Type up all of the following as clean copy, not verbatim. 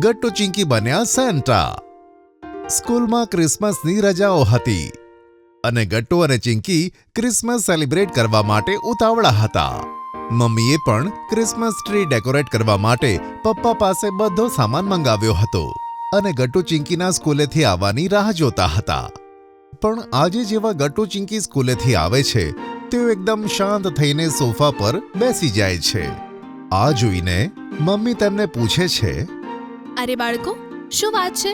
ગટ્ટુ ચિંકી બન્યા સેન્ટા. સ્કૂલમાં ક્રિસમસની રજાઓ હતી અને ગટ્ટુ અને ચિંકી ક્રિસમસ સેલિબ્રેટ કરવા માટે ઉતાવળા હતા. મમ્મીએ પણ ક્રિસમસ ટ્રી ડેકોરેટ કરવા માટે પપ્પા પાસે બધો સામાન મંગાવ્યો હતો અને ગટ્ટુ ચિંકીના સ્કૂલેથી આવવાની રાહ જોતા હતા. પણ આજે જેવા ગટ્ટુ ચિંકી સ્કૂલેથી આવે છે તેઓ એકદમ શાંત થઈને સોફા પર બેસી જાય છે. આ જોઈને મમ્મી તેમને પૂછે છે, અરે બાળકો, શું વાત છે?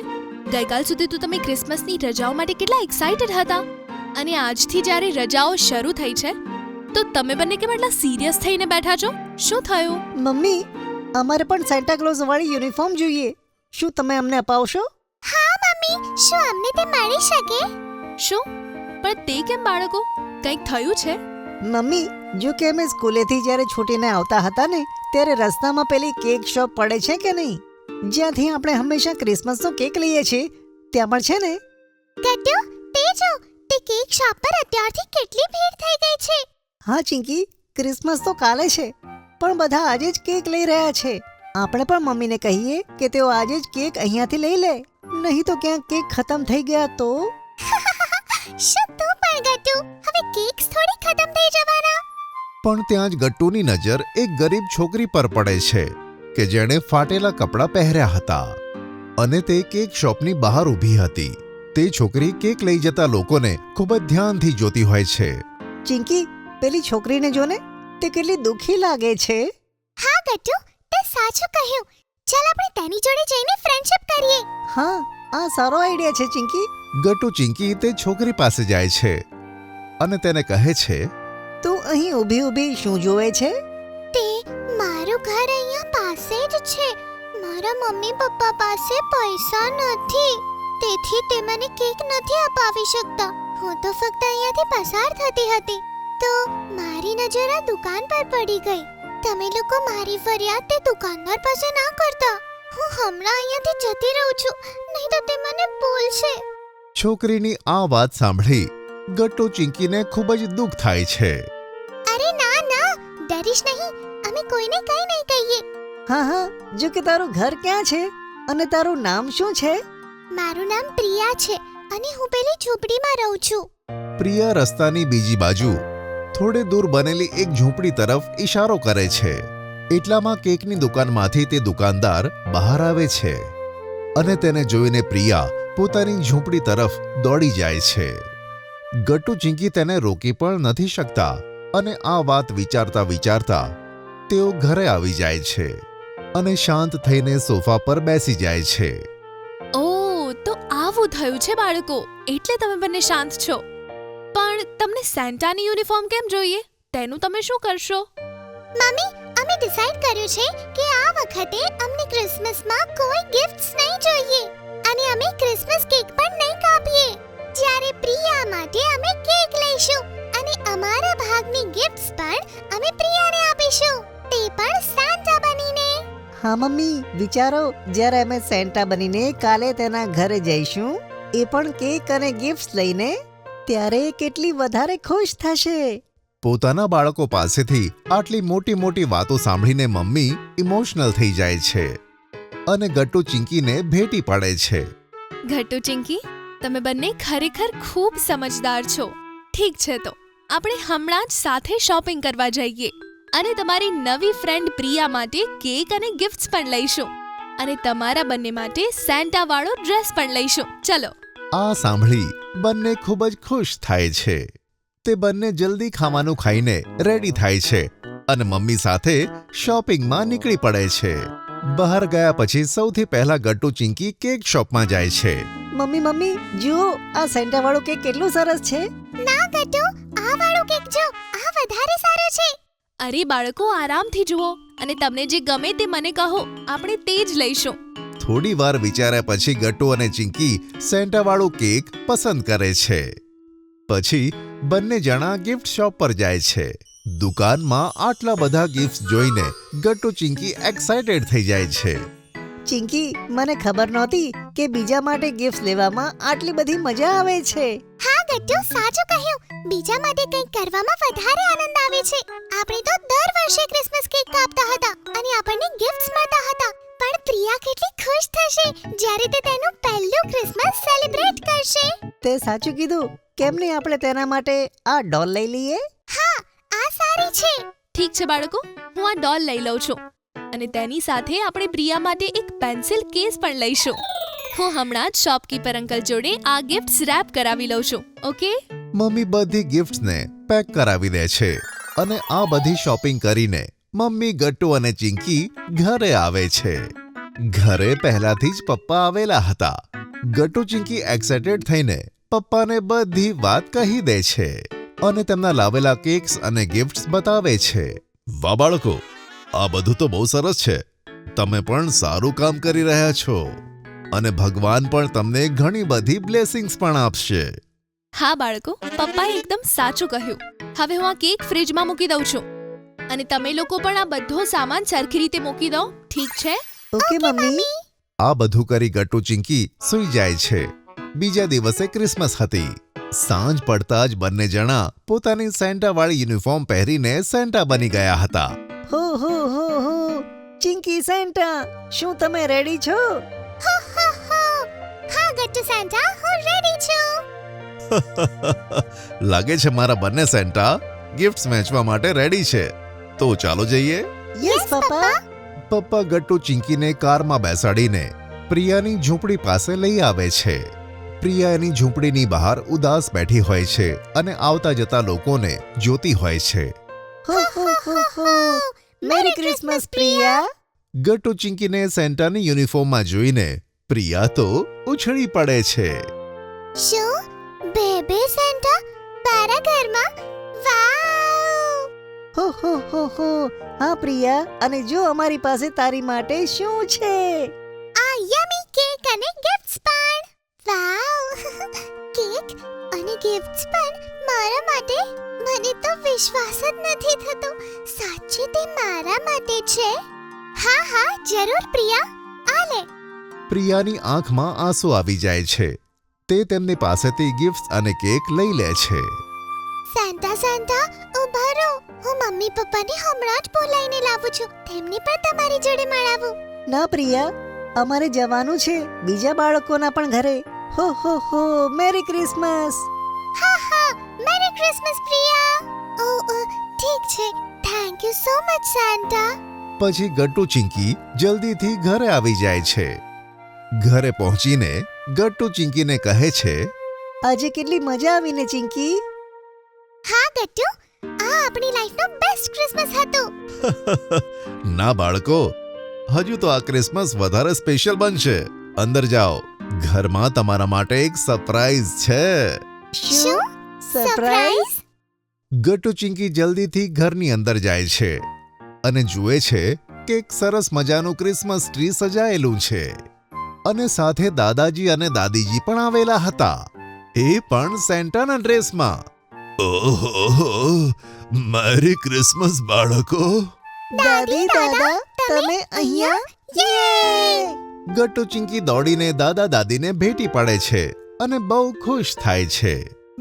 ગઈકાલ સુધી તો તમે ક્રિસમસની રજાઓ માટે કેટલા એક્સાઇટેડ હતા અને આજથી જ્યારે રજાઓ શરૂ થઈ છે તો તમે બંને કેમ એટલા સિરિયસ થઈને બેઠા છો? શું થયું? મમ્મી, અમારે પણ સેન્ટા ક્લોઝ વાળી યુનિફોર્મ જોઈએ. શું તમે અમને અપાવશો? હા મમ્મી, શું અમને તે મળી શકે? શું? પણ તે કેમ બાળકો? કંઈક થયું છે? મમ્મી, જો કે અમે સ્કૂલેથી જ્યારે છૂટીને આવતા હતા ને ત્યારે રસ્તામાં પેલી કેક શોપ પડે છે કે નહીં, જ્યાંથી આપણે હંમેશા ક્રિસમસનો કેક લઈએ છીએ, ત્યાં પણ છે ને? ગટ્ટુ, તે જો, તે કેક શોપ પર અત્યારથી કેટલી ભીડ થઈ ગઈ છે. હા ચિંકી, ક્રિસમસ તો કાલે છે પણ બધા આજે જ કેક લઈ રહ્યા છે. આપણે પણ મમ્મીને કહીએ કે તેઓ આજે જ કેક અહીંયાથી લઈ લે, નહીં તો ક્યાંક કેક ખતમ થઈ ગયા તો? શું તું પણ ગટ્ટુ, હવે કેક્સ થોડી ખતમ થઈ જવાના? પણ ત્યાં જ ગટ્ટુની નજર એક ગરીબ છોકરી પર પડે છે કે જેણે ફાટેલા કપડાં પહેર્યા હતા અને તે કેક શોપની બહાર ઊભી હતી. તે છોકરી કેક લઈ જતા લોકોને ખૂબ જ ધ્યાનથી જોતી હોય છે. ચિંકી, પેલી છોકરીને જોને, તે કેટલી દુઃખી લાગે છે. હા ગટ્ટુ, તે સાચું કહ્યું. ચાલ આપણે તેની જોડે જઈને ફ્રેન્ડશિપ કરીએ. હા, આ સારો આઈડિયા છે ચિંકી. ગટ્ટુ ચિંકી તે છોકરી પાસે જાય છે અને તેને કહે છે, તું અહીં ઊભી ઊભી શું જોવે છે? તે મારું ઘર અહીંયા પાસે જ છે. મારા મમ્મી પપ્પા પાસે પૈસા નથી, તેથી તે મને કેક નથી અપાવી શકતા. હું તો ફક્ત અહીંયાથી પસાર થતી હતી તો મારી નજર આ દુકાન પર પડી ગઈ. તમે લોકો મારી ફરિયાદ તે દુકાનદાર પાસે ના કરતા. હું હમણાં અહીંયાથી જતી રહું છું, નહીં તો તે મને બોલશે. છોકરીની આ વાત સાંભળી ગટ્ટુ ચિંકીને ખૂબ જ દુઃખ થાય છે. અરે ના ના, ડરીશ નહીં, અમે કોઈને કંઈ નહીં કહીએ. હા હા, જો કે તારું ઘર ક્યાં છે અને તારું નામ શું છે? મારું નામ પ્રિયા છે અને હું પેલી ઝૂંપડીમાં રહું છું. પ્રિયા રસ્તાની બીજી બાજુ થોડે દૂર બનેલી એક ઝૂંપડી તરફ ઈશારો કરે છે. એટલામાં કેકની દુકાનમાંથી તે દુકાનદાર બહાર આવે છે અને તેને જોઈને પ્રિયા પોતાની ઝૂંપડી તરફ દોડી જાય છે. ગટ્ટુ ચિંકી તેને રોકી પણ નથી શકતા અને આ વાત વિચારતા વિચારતા તેઓ ઘરે આવી જાય છે અને શાંત થઈને સોફા પર બેસી જાય છે. ઓહ, તો આવું થયું છે બાળકો, એટલે તમે બંને શાંત છો. પણ તમને સેન્ટાની યુનિફોર્મ કેમ જોઈએ? તેનું તમે શું કરશો? મમ્મી, અમે ડિસાઈડ કર્યું છે કે આ વખતે અમને ક્રિસમસમાં કોઈ ગિફ્ટ્સ નહીં જોઈએ અને અમે ક્રિસમસ કેક પણ નહીં કાપીએ. જ્યારે પ્રિયા માટે અમે કેક લઈશું અને અમારા ભાગની ગિફ્ટ્સ પણ અમે પ્રિયાને આપીશું, તે પણ સેન્ટા બનીને. હા મમ્મી, વિચારો, જ્યારે અમે સેન્ટા બનીને કાલે તેના ઘરે જઈશું, એ પણ કેક અને ગિફ્ટ્સ લઈને, ત્યારે કેટલી વધારે ખુશ થશે. પોતાના બાળકો પાસેથી આટલી મોટી મોટી વાતો સાંભળીને મમ્મી ઇમોશનલ થઈ જાય છે અને ગટ્ટુ ચિંકીને ભેટી પડે છે. ગટ્ટુ ચિંકી, તમે બંને ખરેખર ખૂબ સમજદાર છો. ઠીક છે, તો આપણે હમણાં જ સાથે શોપિંગ કરવા જઈએ અને તમારી નવી ફ્રેન્ડ પ્રિયા માટે કેક અને ગિફ્ટ્સ પણ લઈશું અને તમારા બંને માટે સેન્ટા વાળો ડ્રેસ પણ લઈશું. ચલો. આ સાંભળી બંને ખૂબ જ ખુશ થાય છે. તે બંને જલ્દી ખાવાનું ખાઈને રેડી થાય છે અને મમ્મી સાથે શોપિંગમાં નીકળી પડે છે. બહાર ગયા પછી સૌથી પહેલા ગટ્ટુ ચિંકી કેક શોપમાં જાય છે. મમ્મી મમ્મી, જુઓ, આ સેન્ટા વાળો કેક કેટલું સરસ છે. ના ગટ્ટુ, આ વાળો કેક જો, આ વધારે સારો છે. અરે બાળકો, આરામથી જુઓ અને તમને જે ગમે તે મને કહો, આપણે તે જ લઈશું. થોડી વાર વિચાર્યા પછી ગટ્ટુ અને ચિંકી સેન્ટાવાળો કેક પસંદ કરે છે. પછી બંને જણા ગિફ્ટ શોપ પર જાય છે. દુકાનમાં આટલા બધા ગિફ્ટ્સ જોઈને ગટ્ટુ ચિંકી એક્સાઇટેડ થઈ જાય છે. ચિંકી, મને ખબર નહોતી કે બીજા માટે ગિફ્ટ લેવામાં આટલી બધી મજા આવે છે. હા ગટ્ટુ, સાચું કહ્યું. બીજા માટે કંઈક કરવામાં વધારે આનંદ આવે છે. આપણે તો દર વર્ષે રીતે તેનું પહેલું ક્રિસમસ સેલિબ્રેટ કરશે. તે સાચું કીધું. કેમ નહીં આપણે તેના માટે આ ડોલ લઈ લઈએ? હા, આ સારી છે. ઠીક છે બાળકો, હું આ ડોલ લઈ લઉં છું અને તેની સાથે આપણે પ્રિયા માટે એક પેન્સિલ કેસ પણ લઈશું. હું હમણાં જ શોપકીપર અંકલ જોડે આ ગિફ્ટ્સ રેપ કરાવી લઉં છું. ઓકે? મમ્મી બધી ગિફ્ટ્સને પેક કરાવી દે છે અને આ બધી શોપિંગ કરીને મમ્મી ગટ્ટુ અને ચિંકી ઘરે આવે છે. ઘરે પહેલાથી જ પપ્પા આવેલા હતા. ગટ્ટુ ચિંકી એક્સાઇટેડ થઈને પપ્પાને બધી વાત કહી દે છે અને તેમના લાવેલા કેક્સ અને ગિફ્ટ્સ બતાવે છે. વાહ બાળકો, આ બધું તો બહુ સરસ છે. તમે પણ સારું કામ કરી રહ્યા છો અને ભગવાન પણ તમને ઘણી બધી બ્લેસિંગ્સ પણ આપશે. હા બાળકો, પપ્પાએ એકદમ સાચું કહ્યું. હવે હું આ કેક ફ્રીજમાં મૂકી દઉં છું અને તમે લોકો પણ આ બધો સામાન સરખી રીતે મૂકી દો. ઠીક છે? Okay mummy. આ બધું કરી ગટ્ટુ ચિંકી સૂઈ જાય છે. બીજા દિવસે ક્રિસમસ હતી. સાંજ પડતા જ બંને જણા પોતાની સેન્ટા વાળી યુનિફોર્મ પહેરીને સેન્ટા બની ગયા હતા. હો હો હો હો, ચિંકી સેન્ટા, શું તમે રેડી છો? હો હો હો. હા ગટ્ટુ સેન્ટા, હું રેડી છું. લાગે છે મારા બંને સેન્ટા ગિફ્ટ્સ વેચવા માટે રેડી છે. તો ચાલો જઈએ. યસ પપ્પા. પપ્પા ગટ્ટુ ચિંકીને કારમાં બેસાડીને પ્રિયાની ઝૂંપડી પાસે લઈ આવે છે. પ્રિયા એની ઝૂંપડીની બહાર ઉદાસ બેઠી હોય છે અને આવતા જતા લોકોને જોતી હોય છે. હો હો હો હો, મેરી ક્રિસમસ પ્રિયા. ગટ્ટુ ચિંકીને સેન્ટાની યુનિફોર્મમાં જોઈને પ્રિયા તો ઉછળી પડે છે. શું બેબી સેન્ટા તારા ઘરમાં? વાવ! હો હો હો હો, હા પ્રિયા, અને જો અમારી પાસે તારી માટે શું છે. આ યમી કેક અને ગિફ્ટ્સ પણ. વાવ! કેક અને ગિફ્ટ્સ પણ મારા માટે? મને તો વિશ્વાસ જ નથી થતો. સાચે તે મારા માટે છે? હા હા, જરૂર પ્રિયા, આ લે. પ્રિયાની આંખમાં આંસુ આવી જાય છે. તે તેમની પાસેથી ગિફ્ટ્સ અને કેક લઈ લે છે. સેન્ટા સેન્ટા, ઊભા રહો. હું મમ્મી પપ્પાને હમણાં જ બોલાવીને લાવું છું. તેમને પણ તમારી જોડે મળાવું. ના પ્રિયા, અમારે જવાનું છે બીજા બાળકોના પણ ઘરે. હો હો હો, મેરી ક્રિસમસ. હા હા, મેરી ક્રિસમસ પ્રિયા. ઓ ઠીક છે. Thank you so much Santa. પછી ગટ્ટુ ચિંકી જલ્દીથી ઘરે આવી જાય છે. ઘરે પહોંચીને ગટ્ટુ ચિંકીને કહે છે, આજે કેટલી મજા આવીને ચિંકી. હા ગટ્ટુ, આ આપણી લાઈફનો બેસ્ટ ક્રિસમસ હતો. ના બાળકો, હજુ તો આ ક્રિસમસ વધારે સ્પેશિયલ બનશે. અંદર જાઓ, ઘરમાં તમારા માટે એક સરપ્રાઈઝ છે. શું? સરપ્રાઈઝ? ગટ્ટુ ચિંકી જલ્દીથી ઘરની અંદર જાય છે અને જુએ છે કે એક સરસ મજાનું ક્રિસમસ ટ્રી સજાયેલું છે અને સાથે દાદાજી અને દાદીજી પણ આવેલા હતા, એ પણ સેન્ટાના ડ્રેસમાં. ઓહો, મેરી ક્રિસમસ બાળકો. દાદી દાદા, તમે અહીંયા? યે! ગટ્ટુ ચિંકી દોડીને દાદા દાદીને ભેટી પડે છે અને બહુ ખુશ થાય છે.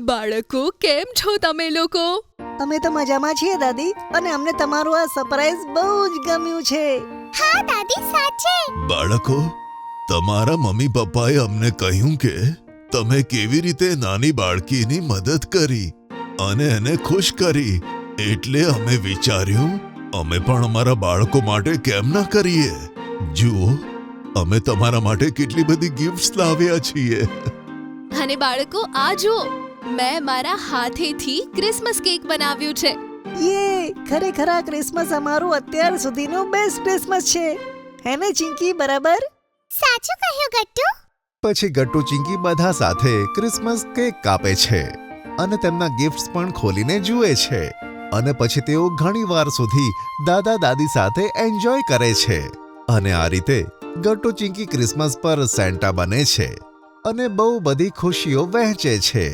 બાળકો, કેમ છો તમે લોકો? અમે તો મજામાં છીએ દાદી, અને અમને તમારું આ સરપ્રાઈઝ બહુ જ ગમ્યું છે. હા દાદી, સાચે. બાળકો, તમારા મમ્મી પપ્પાએ અમને કહ્યું કે તમે કેવી રીતે નાની બાળકીની મદદ કરી અને એને ખુશ કરી, એટલે અમે વિચાર્યું અમે પણ અમારા બાળકો માટે કેમ ના કરીએ. જુઓ, અમે તમારા માટે કેટલી બધી ગિફ્ટ્સ લાવ્યા છીએ. અને બાળકો, આ જુઓ, મેં મારા હાથેથી ક્રિસમસ કેક બનાવ્યું છે. યે! ખરેખર આ ક્રિસમસ અમારું અત્યાર સુધીનું બેસ્ટ ક્રિસમસ છે. હે ને ચિંકી, બરાબર? સાચું કહ્યું ગટ્ટુ. પછી ગટ્ટુ ચિંકી બધા સાથે ક્રિસમસ કેક કાપે છે અને તેમના ગિફ્ટ્સ પણ ખોલીને જુએ છે અને પછી તેઓ ઘણી વાર સુધી દાદા દાદી સાથે એન્જોય કરે છે અને આ રીતે ગટ્ટુ ચિંકી ક્રિસમસ પર સેન્ટા બને છે અને બહુ બધી ખુશીઓ વહેંચે છે.